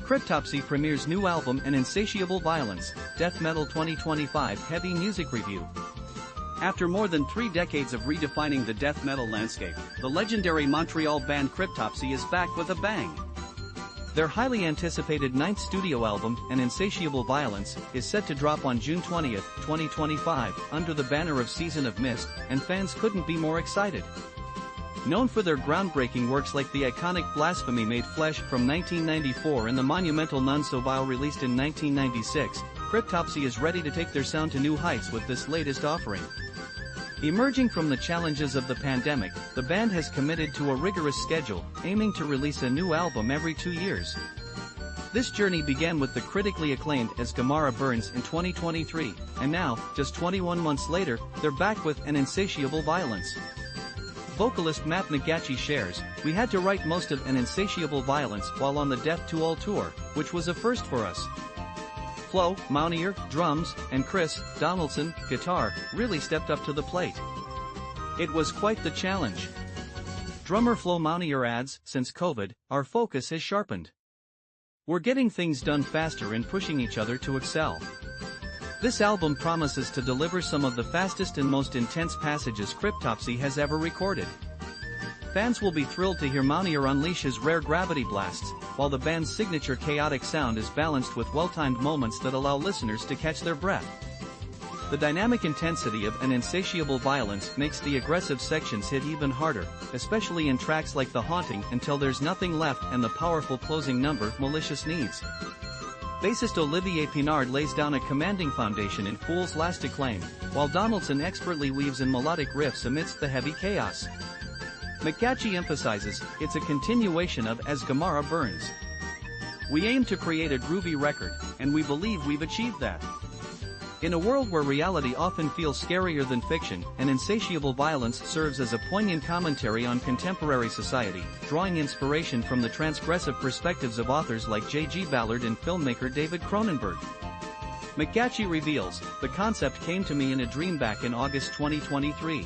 CRYPTOPSY premieres new album An Insatiable Violence, Death Metal 2025 Heavy Music Review. After more than 3 decades of redefining the death metal landscape, the legendary Montreal band CRYPTOPSY is back with a bang. Their highly anticipated 9th studio album, An Insatiable Violence, is set to drop on June 20, 2025, under the banner of Season of Mist, and fans couldn't be more excited. Known for their groundbreaking works like the iconic Blasphemy Made Flesh from 1994 and the monumental None So Vile released in 1996, CRYPTOPSY is ready to take their sound to new heights with this latest offering. Emerging from the challenges of the pandemic, the band has committed to a rigorous schedule, aiming to release a new album every 2 years. This journey began with the critically acclaimed As Gamara Burns in 2023, and now, just 21 months later, they're back with An Insatiable Violence. Vocalist Matt McGatchy shares, "We had to write most of An Insatiable Violence while on the Death to All tour, which was a first for us. Flo Mounier, drums, and Chris Donaldson, guitar, really stepped up to the plate. It was quite the challenge." Drummer Flo Mounier adds, "Since COVID, our focus has sharpened. We're getting things done faster and pushing each other to excel." This album promises to deliver some of the fastest and most intense passages CRYPTOPSY has ever recorded. Fans will be thrilled to hear Mounier unleash his rare gravity blasts, while the band's signature chaotic sound is balanced with well-timed moments that allow listeners to catch their breath. The dynamic intensity of An Insatiable Violence makes the aggressive sections hit even harder, especially in tracks like The Haunting Until There's Nothing Left and the powerful closing number Malicious Needs. Bassist Olivier Pinard lays down a commanding foundation in Fool's Last Acclaim, while Donaldson expertly weaves in melodic riffs amidst the heavy chaos. McGatchy emphasizes, "It's a continuation of As Gamara Burns. We aim to create a groovy record, and we believe we've achieved that." In a world where reality often feels scarier than fiction, An Insatiable Violence serves as a poignant commentary on contemporary society, drawing inspiration from the transgressive perspectives of authors like J.G. Ballard and filmmaker David Cronenberg. McGatchy reveals, "The concept came to me in a dream back in August 2023.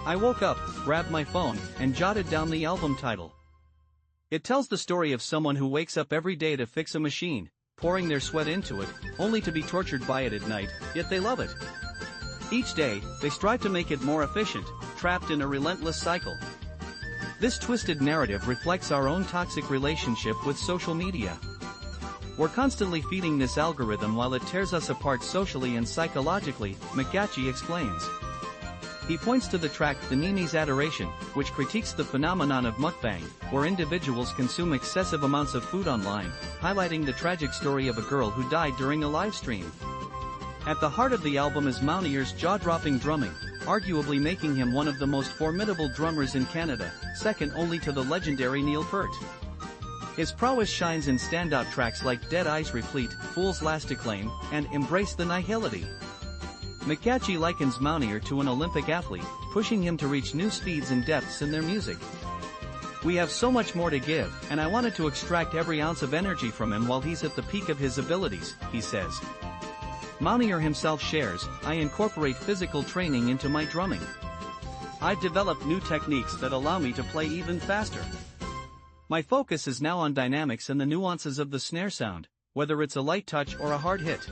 I woke up, grabbed my phone, and jotted down the album title. It tells the story of someone who wakes up every day to fix a machine, pouring their sweat into it, only to be tortured by it at night, yet they love it. Each day, they strive to make it more efficient, trapped in a relentless cycle." This twisted narrative reflects our own toxic relationship with social media. "We're constantly feeding this algorithm while it tears us apart socially and psychologically," McGatchy explains. He points to the track The Nini's Adoration, which critiques the phenomenon of mukbang, where individuals consume excessive amounts of food online, highlighting the tragic story of a girl who died during a live stream. At the heart of the album is Mounier's jaw-dropping drumming, arguably making him one of the most formidable drummers in Canada, second only to the legendary Neil Peart. His prowess shines in standout tracks like Dead Eyes Replete, Fool's Last Acclaim, and Embrace the Nihility. McGatchy likens Mounier to an Olympic athlete, pushing him to reach new speeds and depths in their music. "We have so much more to give, and I wanted to extract every ounce of energy from him while he's at the peak of his abilities," he says. Mounier himself shares, "I incorporate physical training into my drumming. I've developed new techniques that allow me to play even faster. My focus is now on dynamics and the nuances of the snare sound, whether it's a light touch or a hard hit.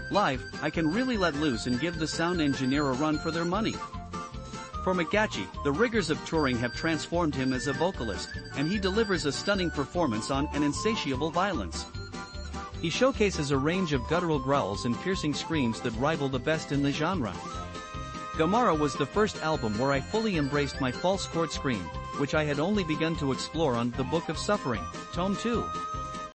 Live, I can really let loose and give the sound engineer a run for their money." For McGatchy, the rigors of touring have transformed him as a vocalist, and he delivers a stunning performance on An Insatiable Violence. He showcases a range of guttural growls and piercing screams that rival the best in the genre. "Gamara was the first album where I fully embraced my false chord scream, which I had only begun to explore on The Book of Suffering, Tome 2.